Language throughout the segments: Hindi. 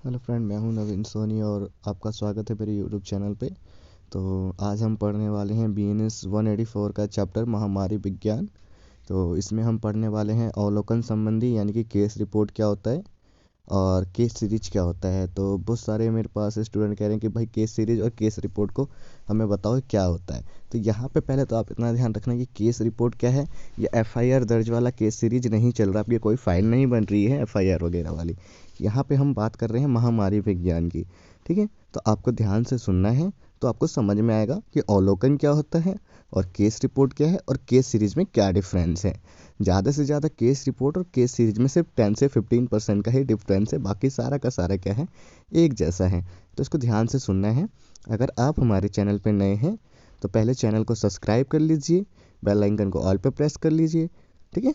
हेलो फ्रेंड, मैं हूं नवीन सोनी और आपका स्वागत है मेरे यूट्यूब चैनल पे। तो आज हम पढ़ने वाले हैं BNS 184 का चैप्टर महामारी विज्ञान। तो इसमें हम पढ़ने वाले हैं अवलोकन संबंधी यानी कि केस रिपोर्ट क्या होता है और केस सीरीज क्या होता है। तो बहुत सारे मेरे पास स्टूडेंट कह रहे हैं कि भाई केस सीरीज और केस रिपोर्ट को हमें बताओ क्या होता है। तो यहाँ पे पहले तो आप इतना ध्यान रखना कि केस रिपोर्ट क्या है। ये FIR दर्ज वाला केस सीरीज नहीं चल रहा, आपकी कोई फाइल नहीं बन रही है FIR वगैरह वाली। यहाँ पे हम बात कर रहे हैं महामारी विज्ञान की। ठीक है, तो आपको ध्यान से सुनना है तो आपको समझ में आएगा कि अवलोकन क्या होता है और केस रिपोर्ट क्या है और केस सीरीज में क्या डिफरेंस है। ज़्यादा से ज़्यादा केस रिपोर्ट और केस सीरीज में सिर्फ 10 से 15% का ही डिफरेंस है, बाकी सारा का सारा क्या है, एक जैसा है। तो इसको ध्यान से सुनना है। अगर आप हमारे चैनल पर नए हैं तो पहले चैनल को सब्सक्राइब कर लीजिए, बेल आइकन को ऑल पे प्रेस कर लीजिए। ठीक है,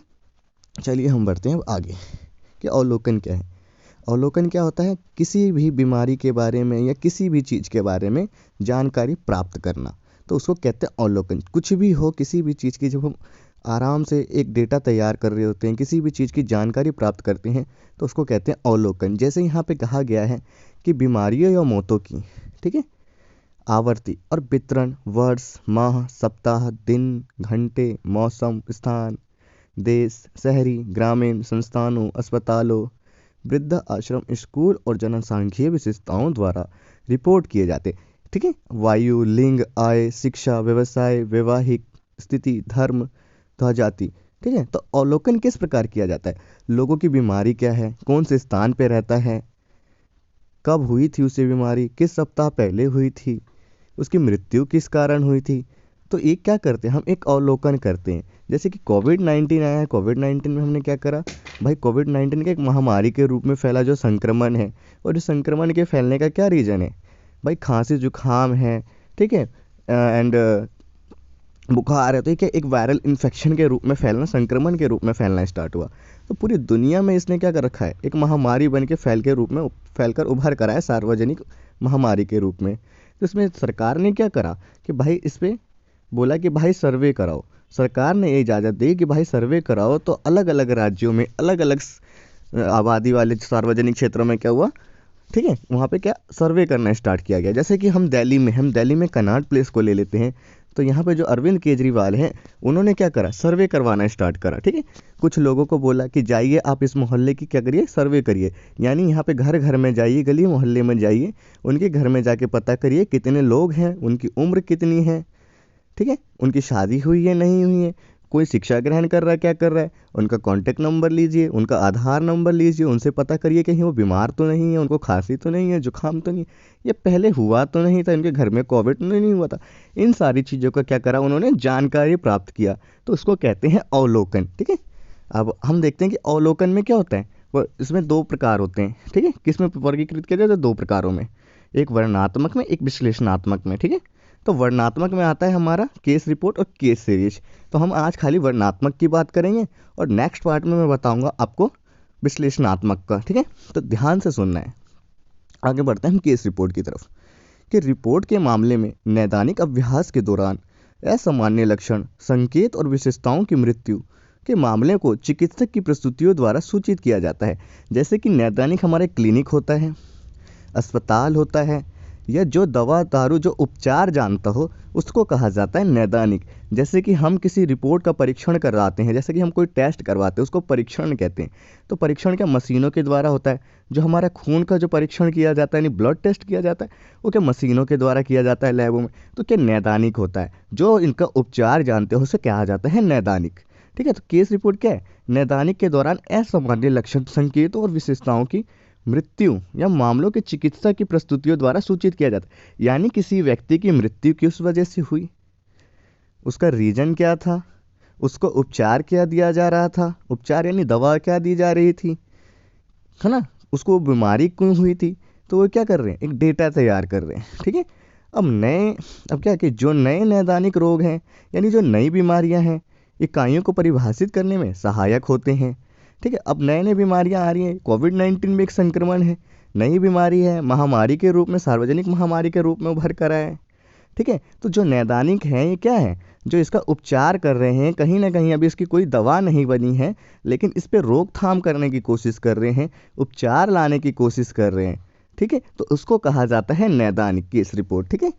चलिए हम बढ़ते हैं अब आगे कि अवलोकन क्या है। अवलोकन क्या होता है? किसी भी बीमारी के बारे में या किसी भी चीज़ के बारे में जानकारी प्राप्त करना, तो उसको कहते हैं अवलोकन। कुछ भी हो, किसी भी चीज़ की जब हम आराम से एक डेटा तैयार कर रहे होते हैं, किसी भी चीज़ की जानकारी प्राप्त करते हैं, तो उसको कहते हैं अवलोकन। जैसे यहाँ पे कहा गया है कि बीमारियों या मौतों की, ठीक है, आवृत्ति और वितरण वर्ष, माह, सप्ताह, दिन, घंटे, मौसम, स्थान, देश, शहरी, ग्रामीण, संस्थानों, अस्पतालों, वृद्ध आश्रम, स्कूल और जनसांख्यिकीय विशेषताओं द्वारा रिपोर्ट किए जाते। ठीक है, वायु, लिंग, आय, शिक्षा, व्यवसाय, वैवाहिक स्थिति, धर्म तथा जाति। ठीक है, तो अवलोकन किस प्रकार किया जाता है? लोगों की बीमारी क्या है, कौन से स्थान पे रहता है, कब हुई थी उसे बीमारी, किस सप्ताह पहले हुई थी, उसकी मृत्यु किस कारण हुई थी। तो ये क्या करते हैं, हम एक अवलोकन करते हैं। जैसे कि कोविड-19 आया है, कोविड-19 में हमने क्या करा भाई, कोविड-19 का एक महामारी के रूप में फैला जो संक्रमण है, और इस संक्रमण के फैलने का क्या रीज़न है भाई? खांसी जुकाम है, ठीक है, एंड बुखार है। तो ये क्या एक वायरल इन्फेक्शन के रूप में फैलना, संक्रमण के रूप में फैलना स्टार्ट हुआ। तो पूरी दुनिया में इसने क्या कर रखा है, एक महामारी बन के फैलकर उभर कर आया सार्वजनिक महामारी के रूप में। तो इसमें सरकार ने क्या करा कि भाई इस पे बोला कि भाई सर्वे कराओ। सरकार ने ये इजाज़त दी कि भाई सर्वे कराओ। तो अलग अलग राज्यों में अलग अलग आबादी वाले सार्वजनिक क्षेत्रों में क्या हुआ, ठीक है, वहाँ पे क्या सर्वे करना स्टार्ट किया गया। जैसे कि हम दिल्ली में कनॉट प्लेस को ले लेते हैं। तो यहाँ पे जो अरविंद केजरीवाल हैं, उन्होंने क्या करा, सर्वे करवाना स्टार्ट करा। ठीक है, कुछ लोगों को बोला कि जाइए आप इस मोहल्ले की क्या करिए, सर्वे करिए। यानी यहाँ पे घर घर में जाइए, गली मोहल्ले में जाइए, उनके घर में जाके पता करिए कितने लोग हैं, उनकी उम्र कितनी है, ठीक है, उनकी शादी हुई है नहीं हुई है, कोई शिक्षा ग्रहण कर रहा है क्या कर रहा है, उनका कॉन्टैक्ट नंबर लीजिए, उनका आधार नंबर लीजिए, उनसे पता करिए कहीं वो बीमार तो नहीं है, उनको खांसी तो नहीं है, जुकाम तो नहीं है, ये पहले हुआ तो नहीं था, इनके घर में कोविड तो नहीं हुआ था। इन सारी चीज़ों का क्या करा उन्होंने, जानकारी प्राप्त किया। तो उसको कहते हैं अवलोकन। ठीक है, अब हम देखते हैं कि अवलोकन में क्या होता है। वो इसमें दो प्रकार होते हैं। ठीक है, किस में वर्गीकृत किया जाता है, दो प्रकारों में, एक वर्णनात्मक में, एक विश्लेषणात्मक में। ठीक है, तो वर्णनात्मक में आता है हमारा केस रिपोर्ट और केस सीरीज। तो हम आज खाली वर्णनात्मक की बात करेंगे और नेक्स्ट पार्ट में मैं बताऊंगा आपको विश्लेषणात्मक का। ठीक है, तो ध्यान से सुनना है। आगे बढ़ते हैं हम केस रिपोर्ट की तरफ। कि रिपोर्ट के मामले में नैदानिक अभ्यास के दौरान असामान्य लक्षण, संकेत और विशेषताओं की मृत्यु के मामले को चिकित्सक की प्रस्तुतियों द्वारा सूचित किया जाता है। जैसे कि नैदानिक हमारे क्लिनिक होता है, अस्पताल होता है, या जो दवा दारू जो उपचार जानता हो उसको कहा जाता है नैदानिक। जैसे कि हम किसी रिपोर्ट का परीक्षण करवाते हैं, जैसे कि हम कोई टेस्ट करवाते हैं, उसको परीक्षण कहते हैं। तो परीक्षण क्या मशीनों के द्वारा होता है। जो हमारा खून का जो परीक्षण किया जाता है, यानी ब्लड टेस्ट किया जाता है, वो क्या मशीनों के द्वारा किया जाता है लैबों में। तो क्या नैदानिक होता है, जो इनका उपचार जानते हो उसे कहा जाता है नैदानिक। ठीक है, तो केस रिपोर्ट क्या है, नैदानिक के दौरान असामान्य लक्षण, संकेतों और विशेषताओं की मृत्यु या मामलों के चिकित्सा की प्रस्तुतियों द्वारा सूचित किया जाता है। यानी किसी व्यक्ति की मृत्यु किस वजह से हुई, उसका रीजन क्या था, उसको उपचार क्या दिया जा रहा था, उपचार यानी दवा क्या दी जा रही थी, है ना, उसको बीमारी क्यों हुई थी। तो वो क्या कर रहे हैं, एक डेटा तैयार कर रहे हैं। ठीक है, अब क्या कि जो नए नैदानिक रोग हैं, यानी जो नई बीमारियां हैं, इकाइयों को परिभाषित करने में सहायक होते हैं। ठीक है, अब नए नई बीमारियां आ रही हैं, कोविड-19 में एक संक्रमण है, नई बीमारी है, महामारी के रूप में, सार्वजनिक महामारी के रूप में उभर कर आया है। ठीक है, तो जो नैदानिक हैं ये क्या है, जो इसका उपचार कर रहे हैं, कहीं ना कहीं अभी इसकी कोई दवा नहीं बनी है, लेकिन इस पर रोकथाम करने की कोशिश कर रहे हैं, उपचार लाने की कोशिश कर रहे हैं। ठीक है, तो उसको कहा जाता है नैदानिक केस रिपोर्ट। ठीक है,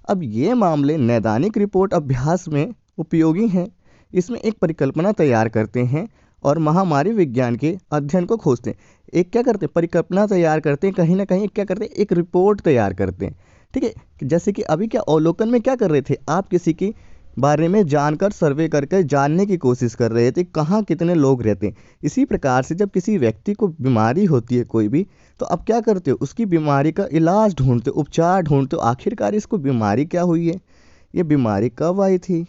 अब ये मामले नैदानिक रिपोर्ट अभ्यास में उपयोगी हैं। इसमें एक परिकल्पना तैयार करते हैं और महामारी विज्ञान के अध्ययन को खोजते हैं। एक क्या करते हैं, परिकल्पना तैयार करते हैं, कहीं ना कहीं क्या करते हैं, एक रिपोर्ट तैयार करते हैं। ठीक है, जैसे कि अभी क्या अवलोकन में क्या कर रहे थे, आप किसी की बारे में जानकर सर्वे करके जानने की कोशिश कर रहे थे कहाँ कितने लोग रहते हैं। इसी प्रकार से जब किसी व्यक्ति को बीमारी होती है कोई भी, तो अब क्या करते हो, उसकी बीमारी का इलाज ढूंढते हो, उपचार ढूंढते हो, आखिरकार इसको बीमारी क्या हुई है, ये बीमारी कब आई थी,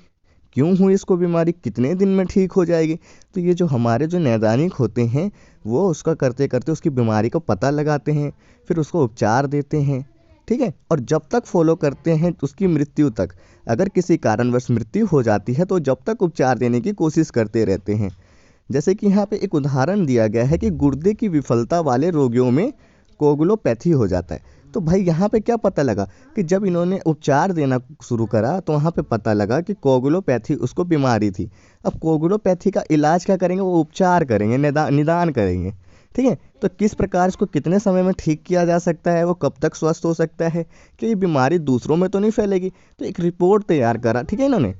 क्यों हुई इसको बीमारी, कितने दिन में ठीक हो जाएगी। तो ये जो हमारे जो नैदानिक होते हैं वो उसका करते करते उसकी बीमारी को पता लगाते हैं, फिर उसको उपचार देते हैं। ठीक है, और जब तक फॉलो करते हैं उसकी मृत्यु तक। अगर किसी कारणवश मृत्यु हो जाती है तो जब तक उपचार देने की कोशिश करते रहते हैं। जैसे कि यहाँ पे एक उदाहरण दिया गया है कि गुर्दे की विफलता वाले रोगियों में कोगुलोपैथी हो जाता है। तो भाई यहाँ पे क्या पता लगा कि जब इन्होंने उपचार देना शुरू करा तो वहाँ पे पता लगा कि कोगुलोपैथी उसको बीमारी थी। अब कोगुलोपैथी का इलाज क्या करेंगे, वो उपचार करेंगे, निदान करेंगे। ठीक है, तो किस प्रकार इसको कितने समय में ठीक किया जा सकता है, वो कब तक स्वस्थ हो सकता है, कि ये बीमारी दूसरों में तो नहीं फैलेगी। तो एक रिपोर्ट तैयार करा, ठीक है, इन्होंने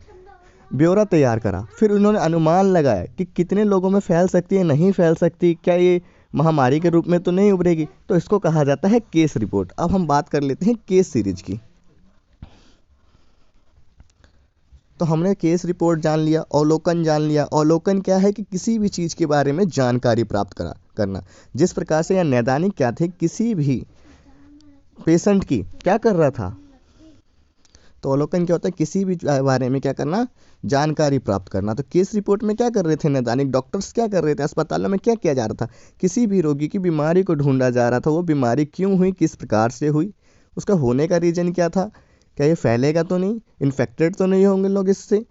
ब्यौरा तैयार करा, फिर उन्होंने अनुमान लगाया कि कितने लोगों में फैल सकती है, नहीं फैल सकती, क्या ये महामारी के रूप में तो नहीं उभरेगी। तो इसको कहा जाता है केस रिपोर्ट। अब हम बात कर लेते हैं केस सीरीज की। तो हमने केस रिपोर्ट जान लिया, अवलोकन जान लिया। अवलोकन क्या है कि किसी भी चीज़ के बारे में जानकारी प्राप्त करना। जिस प्रकार से यह नैदानिक क्या थे, किसी भी पेशेंट की क्या कर रहा था, तो अवलोकन क्या होता है, किसी भी बारे में क्या करना, जानकारी प्राप्त करना। तो केस रिपोर्ट में क्या कर रहे थे नैदानिक डॉक्टर्स, क्या कर रहे थे, अस्पतालों में क्या किया जा रहा था, किसी भी रोगी की बीमारी को ढूंढा जा रहा था, वो बीमारी क्यों हुई, किस प्रकार से हुई, उसका होने का रीजन क्या था, क्या ये फैलेगा तो नहीं, इन्फेक्टेड तो नहीं होंगे लोग इससे,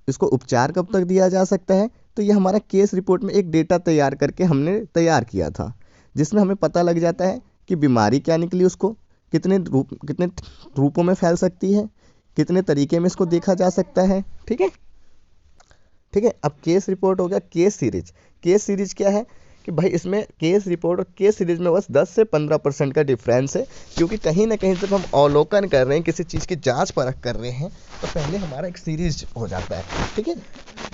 इसको उपचार कब तक दिया जा सकता है। तो ये हमारा केस रिपोर्ट में एक डेटा तैयार करके हमने तैयार किया था, जिसमें हमें पता लग जाता है कि बीमारी क्या निकली, उसको कितने रूपों में फैल सकती है, कितने तरीके में इसको देखा जा सकता है। ठीक है, ठीक है। अब केस रिपोर्ट हो गया। केस सीरीज, केस सीरीज क्या है कि भाई इसमें केस रिपोर्ट और केस सीरीज में बस 10 से 15% का डिफरेंस है, क्योंकि कहीं ना कहीं जब हम अवलोकन कर रहे हैं, किसी चीज़ की जांच परख कर रहे हैं, तो पहले हमारा एक सीरीज हो जाता है, ठीक है,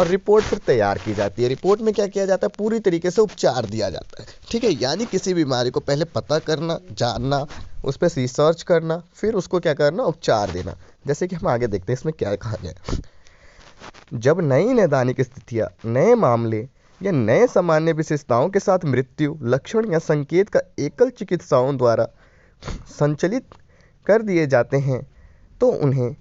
और रिपोर्ट फिर तैयार की जाती है। रिपोर्ट में क्या किया जाता है, पूरी तरीके से उपचार दिया जाता है, ठीक है, यानी किसी बीमारी को पहले पता करना, जानना, उस पर रिसर्च करना, फिर उसको क्या करना, उपचार देना। जैसे कि हम आगे देखते हैं इसमें क्या कहा गया है। जब नई नैदानिक स्थितियाँ, नए मामले या नए सामान्य विशेषताओं के साथ मृत्यु लक्षण या संकेत का एकल चिकित्साओं द्वारा संचालित कर दिए जाते हैं, तो उन्हें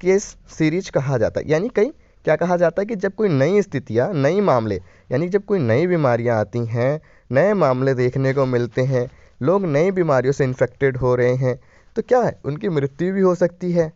केस सीरीज कहा जाता है। यानी कहीं क्या कहा जाता है कि जब कोई नई स्थितियाँ, नई मामले, यानी जब कोई नई बीमारियाँ आती हैं, नए मामले देखने को मिलते हैं, लोग नई बीमारियों से इन्फेक्टेड हो रहे हैं, तो क्या है, उनकी मृत्यु भी हो सकती है,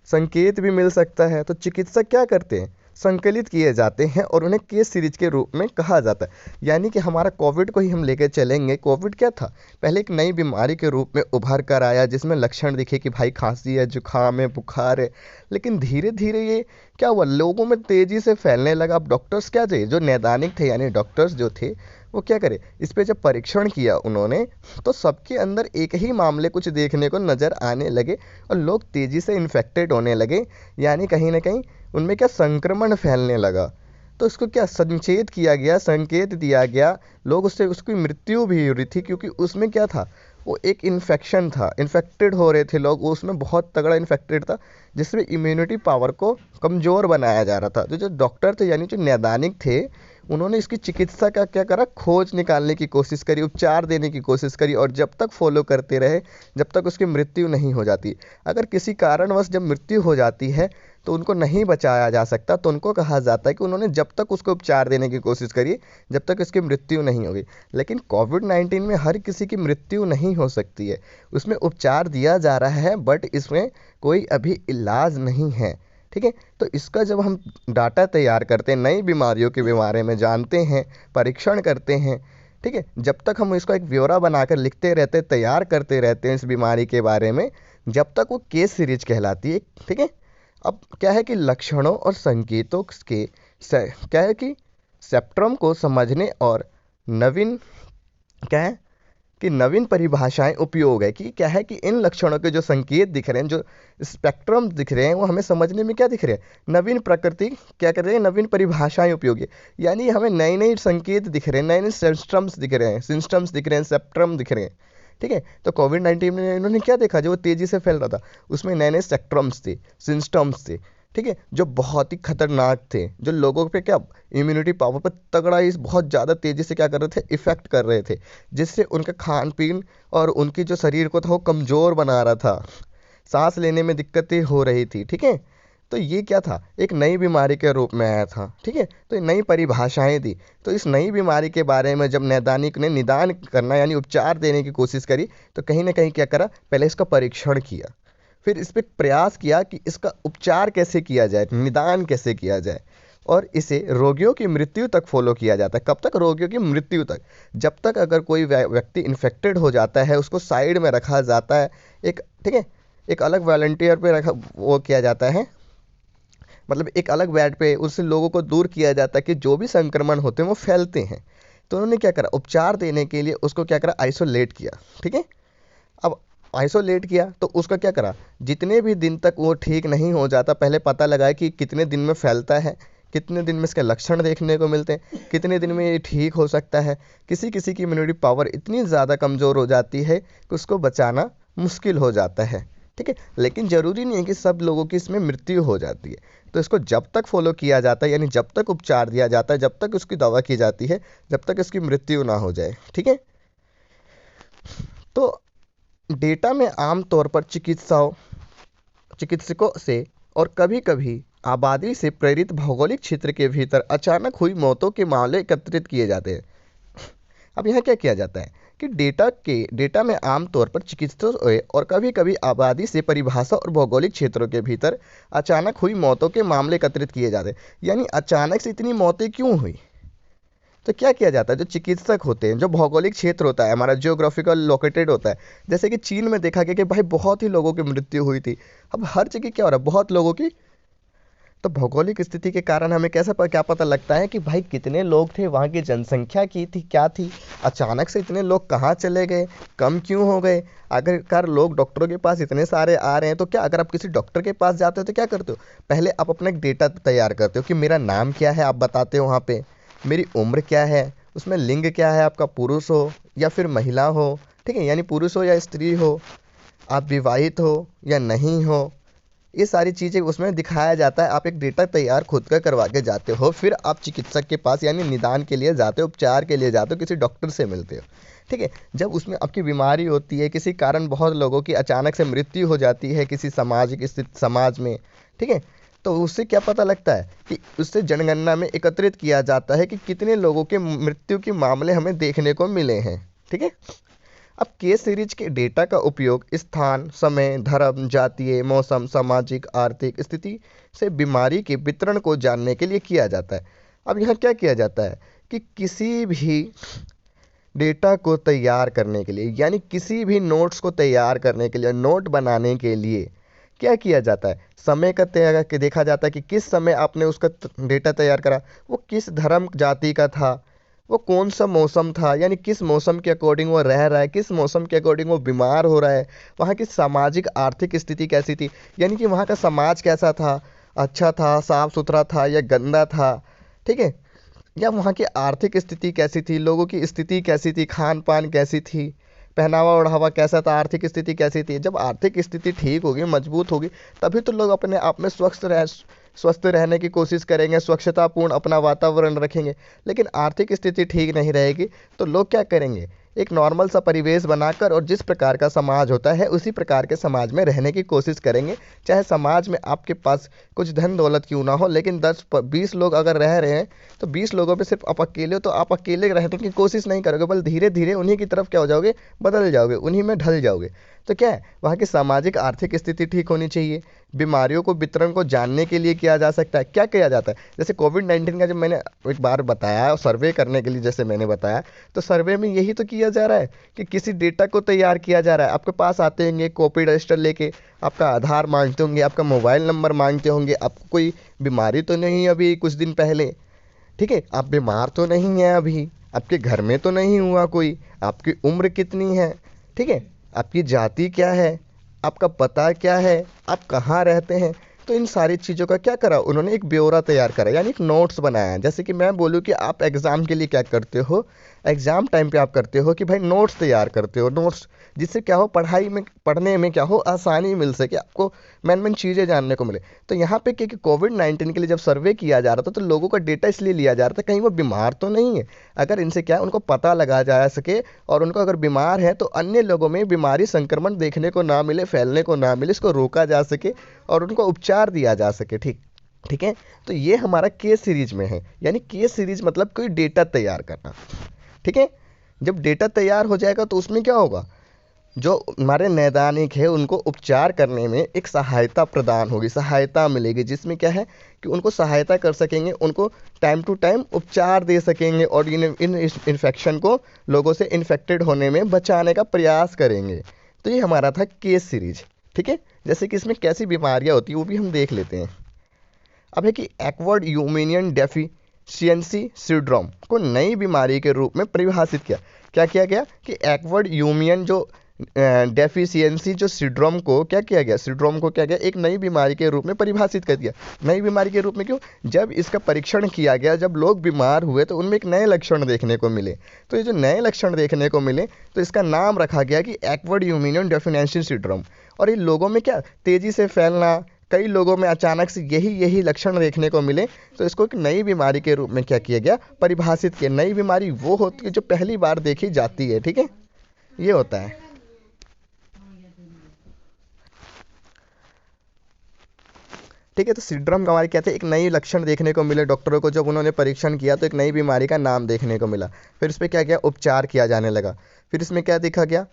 संकेत भी मिल सकता है। तो चिकित्सक क्या करते हैं, संकलित किए जाते हैं और उन्हें केस सीरीज के रूप में कहा जाता है। यानी कि हमारा कोविड को ही हम लेकर चलेंगे। कोविड क्या था, पहले एक नई बीमारी के रूप में उभर कर आया, जिसमें लक्षण दिखे कि भाई खांसी है, जुकाम है, बुखार है, लेकिन धीरे धीरे ये क्या हुआ, लोगों में तेज़ी से फैलने लगा। अब डॉक्टर्स क्या थे, जो नैदानिक थे, यानी डॉक्टर्स जो थे, वो क्या करे, इस पे जब परीक्षण किया उन्होंने, तो सबके अंदर एक ही मामले कुछ देखने को नज़र आने लगे और लोग तेज़ी से इन्फेक्टेड होने लगे, यानी कहीं ना कहीं उनमें क्या संक्रमण फैलने लगा। तो इसको क्या संचेत किया गया, संकेत दिया गया, लोग उससे उसकी मृत्यु भी हो रही थी, क्योंकि उसमें क्या था, वो एक इन्फेक्शन था, इन्फेक्टेड हो रहे थे लोग, उसमें बहुत तगड़ा इन्फेक्टेड था, जिसमें इम्यूनिटी पावर को कमज़ोर बनाया जा रहा था। तो जो डॉक्टर थे, यानी जो नैदानिक थे, उन्होंने इसकी चिकित्सा का क्या करा, खोज निकालने की कोशिश करी, उपचार देने की कोशिश करी, और जब तक फॉलो करते रहे, जब तक उसकी मृत्यु नहीं हो जाती। अगर किसी कारणवश जब मृत्यु हो जाती है तो उनको नहीं बचाया जा सकता, तो उनको कहा जाता है कि उन्होंने जब तक उसको उपचार देने की कोशिश करी, जब तक इसकी मृत्यु नहीं होगी। लेकिन कोविड-19 में हर किसी की मृत्यु नहीं हो सकती है, उसमें उपचार दिया जा रहा है, बट इसमें कोई अभी इलाज नहीं है, ठीक है। तो इसका जब हम डाटा तैयार करते हैं, नई बीमारियों के बारे में जानते हैं, परीक्षण करते हैं, ठीक है, जब तक हम इसका एक ब्यौरा बनाकर लिखते रहते, तैयार करते रहते हैं इस बीमारी के बारे में, जब तक वो केस सीरीज कहलाती है, ठीक है। अब क्या है कि लक्षणों और संकेतों के क्या है कि स्पेक्ट्रम को समझने और नवीन क्या है कि नवीन परिभाषाएं उपयोग है, कि क्या है कि इन लक्षणों के जो संकेत दिख रहे हैं, जो स्पेक्ट्रम दिख रहे हैं, वो हमें समझने में क्या दिख रहे हैं, नवीन प्रकृति क्या कर रहे हैं, नवीन परिभाषाएं उपयोगी, यानी हमें नए नए संकेत दिख रहे हैं, नए नए सिस्टम्स दिख रहे हैं, सिस्टम्स दिख रहे हैं, स्पेक्ट्रम दिख रहे हैं। ठीक है, तो कोविड-19 में इन्होंने क्या देखा, जो वो तेजी से फैल रहा था, उसमें नए नए स्पेक्ट्रम्स थे, सिस्टम्स थे, ठीक है, जो बहुत ही खतरनाक थे, जो लोगों पे क्या इम्यूनिटी पावर पर तगड़ा इस बहुत ज़्यादा तेज़ी से क्या कर रहे थे, इफेक्ट कर रहे थे, जिससे उनका खान पीन और उनकी जो शरीर को था वो कमज़ोर बना रहा था, सांस लेने में दिक्कतें हो रही थी। ठीक है, तो ये क्या था, एक नई बीमारी के रूप में आया था। ठीक है, तो ये नई परिभाषाएं दी। तो इस नई बीमारी के बारे में जब नैदानिक ने निदान करना यानी उपचार देने की कोशिश करी, तो कहीं ना कहीं क्या करा, पहले इसका परीक्षण किया, फिर इस पर प्रयास किया कि इसका उपचार कैसे किया जाए, निदान कैसे किया जाए, और इसे रोगियों की मृत्यु तक फॉलो किया जाता है। कब तक, रोगियों की मृत्यु तक। जब तक अगर कोई व्यक्ति इन्फेक्टेड हो जाता है, उसको साइड में रखा जाता है, एक, ठीक है, एक अलग वॉलंटियर पे रखा, वो किया जाता है, मतलब एक अलग बेड पे उस लोगों को दूर किया जाता है कि जो भी संक्रमण होते हैं वो फैलते हैं। तो उन्होंने क्या करा, उपचार देने के लिए उसको क्या करा, आइसोलेट किया। ठीक है, अब आइसोलेट किया तो उसका क्या करा, जितने भी दिन तक वो ठीक नहीं हो जाता, पहले पता लगाया कि कितने दिन में फैलता है, कितने दिन में इसके लक्षण देखने को मिलते हैं, कितने दिन में ये ठीक हो सकता है। किसी किसी की इम्यूनिटी पावर इतनी ज़्यादा कमज़ोर हो जाती है कि उसको बचाना मुश्किल हो जाता है। ठीक है, लेकिन ज़रूरी नहीं है कि सब लोगों की इसमें मृत्यु हो जाती है। तो इसको जब तक फॉलो किया जाता है, यानी जब तक उपचार दिया जाता है, जब तक उसकी दवा की जाती है, जब तक इसकी मृत्यु ना हो जाए। ठीक है, तो डेटा में आमतौर पर चिकित्सकों से और कभी कभी आबादी से प्रेरित भौगोलिक क्षेत्र के भीतर अचानक हुई मौतों के मामले एकत्रित किए जाते हैं। अब यहाँ क्या किया जाता है कि डेटा में आमतौर पर चिकित्सकों से और कभी कभी आबादी से परिभाषा और भौगोलिक क्षेत्रों के भीतर अचानक हुई मौतों के मामले एकत्रित किए जाते हैं। यानी अचानक से इतनी मौतें क्यों हुई, तो क्या किया जाता है, जो चिकित्सक होते हैं, जो भौगोलिक क्षेत्र होता है हमारा, जियोग्राफिकल लोकेटेड होता है, जैसे कि चीन में देखा गया कि भाई बहुत ही लोगों की मृत्यु हुई थी। अब हर जगह क्या हो रहा है, बहुत लोगों की, तो भौगोलिक स्थिति के कारण हमें क्या पता लगता है कि भाई कितने लोग थे, वहाँ की जनसंख्या की थी, क्या थी, अचानक से इतने लोग कहाँ चले गए, कम क्यों हो गए। अगर लोग डॉक्टरों के पास इतने सारे आ रहे हैं, तो क्या, अगर आप किसी डॉक्टर के पास जाते हो तो क्या करते हो, पहले आप अपना एक डेटा तैयार करते हो कि मेरा नाम क्या है, आप बताते हो वहाँ पे, मेरी उम्र क्या है, उसमें लिंग क्या है, आपका पुरुष हो या फिर महिला हो, ठीक है, यानी पुरुष हो या स्त्री हो, आप विवाहित हो या नहीं हो, ये सारी चीज़ें उसमें दिखाया जाता है। आप एक डेटा तैयार खुद का करवा के जाते हो, फिर आप चिकित्सक के पास यानी निदान के लिए जाते हो, उपचार के लिए जाते हो, किसी डॉक्टर से मिलते हो। ठीक है, जब उसमें आपकी बीमारी होती है, किसी कारण बहुत लोगों की अचानक से मृत्यु हो जाती है किसी सामाजिक स्थिति समाज में, ठीक है, तो उससे क्या पता लगता है कि उससे जनगणना में एकत्रित किया जाता है कि कितने लोगों के मृत्यु के मामले हमें देखने को मिले हैं। ठीक है, अब केस सीरीज के डेटा का उपयोग स्थान, समय, धर्म, जातीय, मौसम, सामाजिक, आर्थिक स्थिति से बीमारी के वितरण को जानने के लिए किया जाता है। अब यहाँ क्या किया जाता है कि किसी भी डेटा को तैयार करने के लिए, यानी किसी भी नोट्स को तैयार करने के लिए, नोट बनाने के लिए क्या किया जाता है, समय का तैयार के देखा जाता है कि किस समय आपने उसका डेटा तैयार करा, वो किस धर्म जाति का था, वो कौन सा मौसम था, यानी किस मौसम के अकॉर्डिंग वो रह रहा है, किस मौसम के अकॉर्डिंग वो बीमार हो रहा है, वहाँ की सामाजिक आर्थिक स्थिति कैसी थी, यानी कि वहाँ का समाज कैसा था, अच्छा था, साफ सुथरा था या गंदा था, ठीक है, या वहाँ की आर्थिक स्थिति कैसी थी, लोगों की स्थिति कैसी थी, खान पान कैसी थी, पहनावा ओढ़ावा कैसा था, आर्थिक स्थिति कैसी थी। जब आर्थिक स्थिति ठीक होगी, मजबूत होगी, तभी तो लोग अपने आप में स्वस्थ रहने की कोशिश करेंगे, स्वच्छतापूर्ण अपना वातावरण रखेंगे। लेकिन आर्थिक स्थिति ठीक नहीं रहेगी तो लोग क्या करेंगे, एक नॉर्मल सा परिवेश बनाकर और जिस प्रकार का समाज होता है उसी प्रकार के समाज में रहने की कोशिश करेंगे। चाहे समाज में आपके पास कुछ धन दौलत क्यों ना हो, लेकिन 10-20 लोग अगर रह रहे हैं तो 20 लोगों में सिर्फ आप अकेले हो, तो आप अकेले रहने की कोशिश नहीं करोगे, बल्कि धीरे धीरे उन्हीं की तरफ क्या हो जाओगे, बदल जाओगे, उन्हीं में ढल जाओगे। तो क्या है, वहाँ की सामाजिक आर्थिक स्थिति ठीक होनी चाहिए। बीमारियों को वितरण को जानने के लिए किया जा सकता है, क्या किया जाता है, जैसे कोविड-19 का जब मैंने एक बार बताया, सर्वे करने के लिए जैसे मैंने बताया, तो सर्वे में यही तो किया जा रहा है कि किसी डेटा को तैयार किया जा रहा है। आपके पास आते होंगे कॉपी रजिस्टर लेके, आपका आधार मांगते होंगे, आपका मोबाइल नंबर मांगते होंगे, आपको कोई बीमारी तो नहीं अभी कुछ दिन पहले, ठीक है, आप बीमार तो नहीं हैं अभी, आपके घर में तो नहीं हुआ कोई, आपकी उम्र कितनी है, ठीक है, आपकी जाति क्या है, आपका पता क्या है, आप कहाँ रहते हैं। तो इन सारी चीज़ों का क्या करा उन्होंने, एक ब्यौरा तैयार करा, यानी एक नोट्स बनाया। जैसे कि मैं बोलूँ कि आप एग्ज़ाम के लिए क्या करते हो, एग्ज़ाम टाइम पे आप करते हो कि भाई नोट्स तैयार करते हो, नोट्स जिससे क्या हो, पढ़ाई में पढ़ने में क्या हो, आसानी मिल सके, आपको मेन चीज़ें जानने को मिले। तो यहाँ पे क्योंकि कोविड-19 के लिए जब सर्वे किया जा रहा था तो लोगों का डेटा इसलिए लिया जा रहा था, कहीं वो बीमार तो नहीं है, अगर इनसे क्या है उनको पता लगा जा सके, और उनको अगर बीमार है तो अन्य लोगों में बीमारी संक्रमण देखने को ना मिले, फैलने को ना मिले, इसको रोका जा सके और उनको उपचार दिया जा सके। ठीक ठीक है। तो ये हमारा केस सीरीज में है, यानी केस सीरीज मतलब कोई डेटा तैयार करना। ठीक है। जब डेटा तैयार हो जाएगा तो उसमें क्या होगा, जो हमारे नैदानिक है उनको उपचार करने में एक सहायता प्रदान होगी, सहायता मिलेगी, जिसमें क्या है कि उनको सहायता कर सकेंगे, उनको टाइम टू टाइम उपचार दे सकेंगे और इन इन्फेक्शन को लोगों से इन्फेक्टेड होने में बचाने का प्रयास करेंगे। तो ये हमारा था केस सीरीज। ठीक है। जैसे कि इसमें कैसी बीमारियां होती है वो भी हम देख लेते हैं। अब है कि एक्वर्ड यूमेनियन डेफिशिएंसी सिंड्रोम को नई बीमारी के रूप में परिभाषित किया। क्या किया गया कि एक्वर्ड यूमियन जो डेफिशिएंसी जो सिंड्रोम को क्या किया गया, सिंड्रोम को क्या गया, एक नई बीमारी के रूप में परिभाषित कर दिया। नई बीमारी के रूप में क्यों, जब इसका परीक्षण किया गया, जब लोग बीमार हुए तो उनमें एक नए लक्षण देखने को मिले। तो ये जो नए लक्षण देखने को मिले तो इसका नाम रखा गया कि एक्वर्ड यूमेनियन डेफिशिएंसी सिंड्रोम। और ये लोगों में क्या तेज़ी से फैलना, कई लोगों में अचानक से यही लक्षण देखने को मिले, तो इसको एक नई बीमारी के रूप में क्या किया गया, परिभाषित किया। नई बीमारी वो होती है जो पहली बार देखी जाती है। ठीक है, ये होता है। ठीक है। तो सिंड्रोम का हमारे क्या थे, एक नई लक्षण देखने को मिले डॉक्टरों को, जब उन्होंने परीक्षण किया तो एक नई बीमारी का नाम देखने को मिला। फिर इस पर क्या किया, उपचार किया जाने लगा। फिर इसमें क्या देखा गया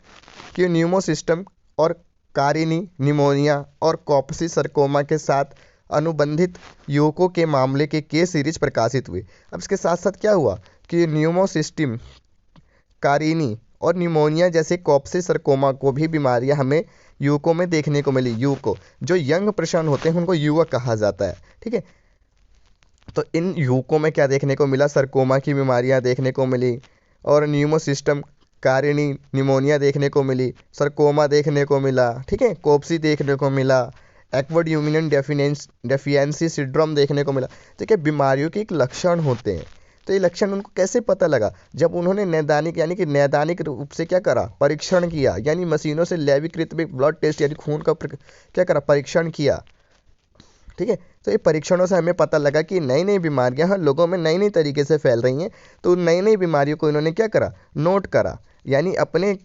कि न्यूमोसिस्टम और कारिनी निमोनिया और कॉप्सी सरकोमा के साथ अनुबंधित युवकों के मामले के केस सीरीज प्रकाशित हुए। अब इसके साथ साथ क्या हुआ कि न्यूमोसिस्टम, कारिनी और निमोनिया जैसे कॉप्सी सरकोमा को भी बीमारियां हमें युवकों में देखने को मिली। युवकों जो यंग पर्सन होते हैं उनको युवक कहा जाता है। ठीक है। तो इन युवकों में क्या देखने को मिला, सरकोमा की बीमारियां देखने को मिली और न्यूमोसिस्टम, कारिनी निमोनिया देखने को मिली, सरकोमा देखने को मिला। ठीक है। कोप्सी देखने को मिला, एक्वर्ड यूमेनियन डेफिशिएंसी सिंड्रोम देखने को मिला। तो क्या बीमारियों के एक लक्षण होते हैं। तो ये लक्षण उनको कैसे पता लगा, जब उन्होंने नैदानिक यानी कि नैदानिक रूप से क्या करा, परीक्षण किया, यानी मशीनों से लैबीकृत में ब्लड टेस्ट यानी खून का क्या करा, परीक्षण किया। ठीक है। तो ये परीक्षणों से हमें पता लगा कि नई नई बीमारियां हर लोगों में नई नई तरीके से फैल रही हैं। तो नई नई बीमारियों को इन्होंने क्या करा, नोट करा, यानी अपने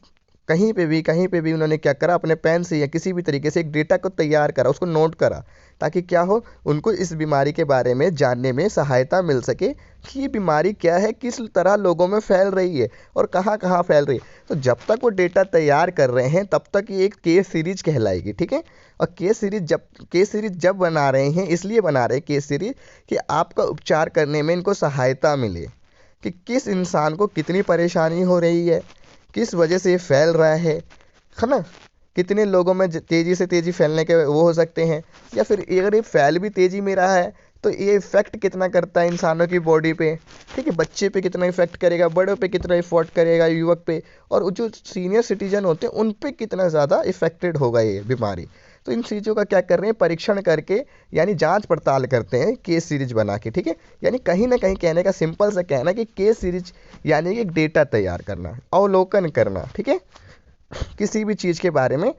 कहीं पे भी उन्होंने क्या करा, अपने पेन से या किसी भी तरीके से एक डेटा को तैयार करा, उसको नोट करा, ताकि क्या हो, उनको इस बीमारी के बारे में जानने में सहायता मिल सके कि ये बीमारी क्या है, किस तरह लोगों में फैल रही है और कहाँ कहाँ फैल रही है। तो जब तक वो डेटा तैयार कर रहे हैं तब तक ये एक केस सीरीज कहलाएगी। ठीक है। और केस सीरीज जब बना रहे हैं, इसलिए बना रहे हैं केस सीरीज कि आपका उपचार करने में इनको सहायता मिले, कि किस इंसान को कितनी परेशानी हो रही है, किस वजह से ये फैल रहा है ना, कितने लोगों में तेज़ी से तेज़ी फैलने के वो हो सकते हैं, या फिर अगर ये फैल भी तेज़ी में रहा है तो ये इफेक्ट कितना करता है इंसानों की बॉडी पे। ठीक है। बच्चे पे कितना इफेक्ट करेगा, बड़ों पे कितना इफेक्ट करेगा, युवक पे, और जो सीनियर सिटीजन होते हैं उन पे कितना ज़्यादा इफेक्टेड होगा ये बीमारी। तो इन चीज़ों का क्या कर रहे हैं, परीक्षण करके, यानी जांच पड़ताल करते हैं केस सीरीज बना के। ठीक है। यानी कहीं ना कहीं कहने का सिंपल सा कहना कि केस सीरीज यानी एक डेटा तैयार करना, अवलोकन करना। ठीक है। किसी भी चीज़ के बारे में,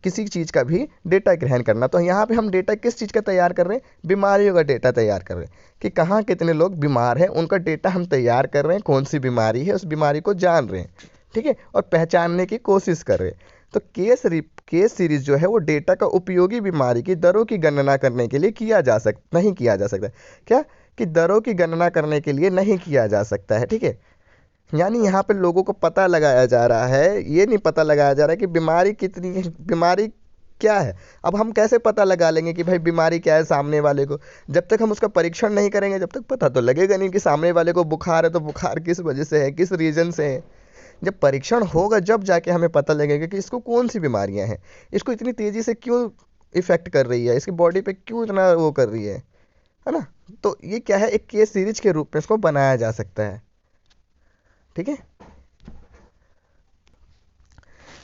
किसी चीज़ का भी डेटा ग्रहण करना। तो यहाँ पे हम डेटा किस चीज़ का तैयार कर रहे हैं, बीमारियों का डेटा तैयार कर रहे हैं, कि कहाँ कितने लोग बीमार हैं, उनका डेटा हम तैयार कर रहे हैं, कौन सी बीमारी है उस बीमारी को जान रहे हैं। ठीक है। और पहचानने की कोशिश कर रहे हैं। तो केस सीरीज जो है वो डेटा का उपयोगी बीमारी की दरों की गणना करने के लिए नहीं किया जा सकता। क्या कि दरों की गणना करने के लिए नहीं किया जा सकता है। ठीक है। यानी यहाँ पे लोगों को पता लगाया जा रहा है, ये नहीं पता लगाया जा रहा है कि बीमारी कितनी है, बीमारी क्या है। अब हम कैसे पता लगा लेंगे कि भाई बीमारी क्या है सामने वाले को, जब तक हम उसका परीक्षण नहीं करेंगे जब तक पता तो लगेगा नहीं कि सामने वाले को बुखार है तो बुखार किस वजह से है, किस रीजन से है। जब परीक्षण होगा जब जाके हमें पता लगेगा कि इसको कौन सी बीमारियां हैं, इसको इतनी तेज़ी से क्यों इफेक्ट कर रही है, इसकी बॉडी पे क्यों इतना वो कर रही है ना। तो ये क्या है, एक केस सीरीज के रूप में इसको बनाया जा सकता है। ठीक है।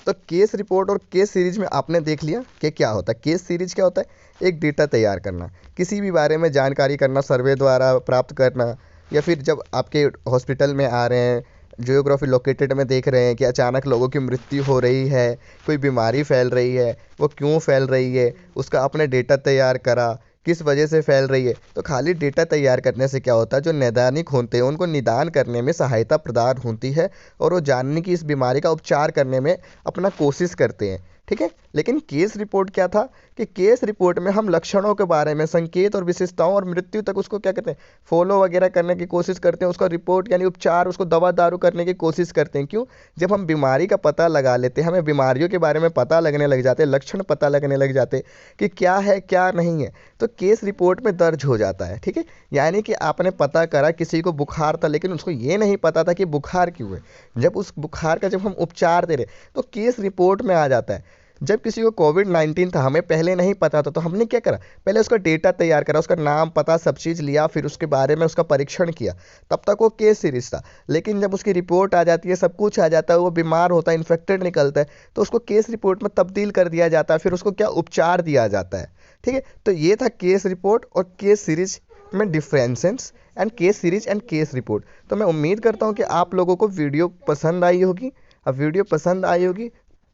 तो केस रिपोर्ट और केस सीरीज में आपने देख लिया कि क्या होता है। केस सीरीज क्या होता है? एक डेटा तैयार करना, किसी भी बारे में जानकारी करना, सर्वे द्वारा प्राप्त करना, या फिर जब आपके हॉस्पिटल में आ रहे हैं, जियोग्राफी लोकेटेड में देख रहे हैं कि अचानक लोगों की मृत्यु हो रही है, कोई बीमारी फैल रही है, वो क्यों फैल रही है, उसका आपने डेटा तैयार करा, किस वजह से फैल रही है। तो खाली डेटा तैयार करने से क्या होता है, जो नैदानिक होते हैं उनको निदान करने में सहायता प्रदान होती है और वो जानने की इस बीमारी का उपचार करने में अपना कोशिश करते हैं, ठीक है। लेकिन केस रिपोर्ट क्या था कि केस रिपोर्ट में हम लक्षणों के बारे में, संकेत और विशेषताओं और मृत्यु तक उसको क्या कहते हैं, फॉलो वगैरह करने की कोशिश करते हैं, उसका रिपोर्ट यानी उपचार, उसको दवा दारू करने की कोशिश करते हैं। क्यों? जब हम बीमारी का पता लगा लेते हैं, हमें बीमारियों के बारे में पता लगने लग जाते हैं, लक्षण पता लगने लग जाते हैं कि क्या है क्या नहीं है, तो केस रिपोर्ट में दर्ज हो जाता है, ठीक है। यानी कि आपने पता करा किसी को बुखार था, लेकिन उसको ये नहीं पता था कि बुखार क्यों है। जब उस बुखार का जब हम उपचार दे रहे तो केस रिपोर्ट में आ जाता है। जब किसी को कोविड-19 था, हमें पहले नहीं पता था, तो हमने क्या करा, पहले उसका डेटा तैयार करा, उसका नाम पता सब चीज़ लिया, फिर उसके बारे में उसका परीक्षण किया, तब तक वो केस सीरीज था। लेकिन जब उसकी रिपोर्ट आ जाती है, सब कुछ आ जाता है, वो बीमार होता है, इन्फेक्टेड निकलता है, तो उसको केस रिपोर्ट में तब्दील कर दिया जाता है, फिर उसको क्या उपचार दिया जाता है, ठीक है। तो ये था केस रिपोर्ट और केस सीरीज में differences and case series and case report. तो मैं उम्मीद करता हूँ कि आप लोगों को वीडियो पसंद आई होगी। अब वीडियो पसंद आई होगी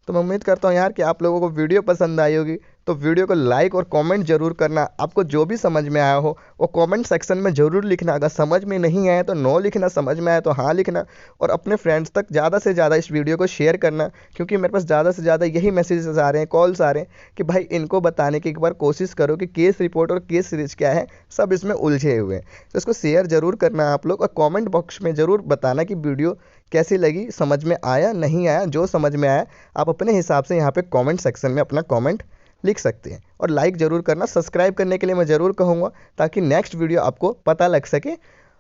तो मैं उम्मीद करता हूँ यार कि आप लोगों को वीडियो पसंद आई होगी। तो वीडियो को लाइक और कमेंट जरूर करना। आपको जो भी समझ में आया हो वो कमेंट सेक्शन में ज़रूर लिखना। अगर समझ में नहीं आया तो नो लिखना, समझ में आया तो हाँ लिखना। और अपने फ्रेंड्स तक ज़्यादा से ज़्यादा इस वीडियो को शेयर करना, क्योंकि मेरे पास ज़्यादा से ज़्यादा यही मैसेजेस आ रहे हैं, कॉल्स आ रहे हैं कि भाई इनको बताने की एक बार कोशिश करो कि केस रिपोर्ट और केस सीरीज क्या है, सब इसमें उलझे हुए हैं। तो इसको शेयर ज़रूर करना आप लोग, और कॉमेंट बॉक्स में ज़रूर बताना कि वीडियो कैसी लगी, समझ में आया नहीं आया। जो समझ में आया आप अपने हिसाब से यहाँ पे कमेंट सेक्शन में अपना कमेंट लिख सकते हैं। और लाइक ज़रूर करना, सब्सक्राइब करने के लिए मैं ज़रूर कहूँगा, ताकि नेक्स्ट वीडियो आपको पता लग सके,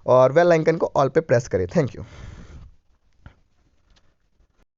और बेल आइकन को ऑल पे प्रेस करें। Thank you.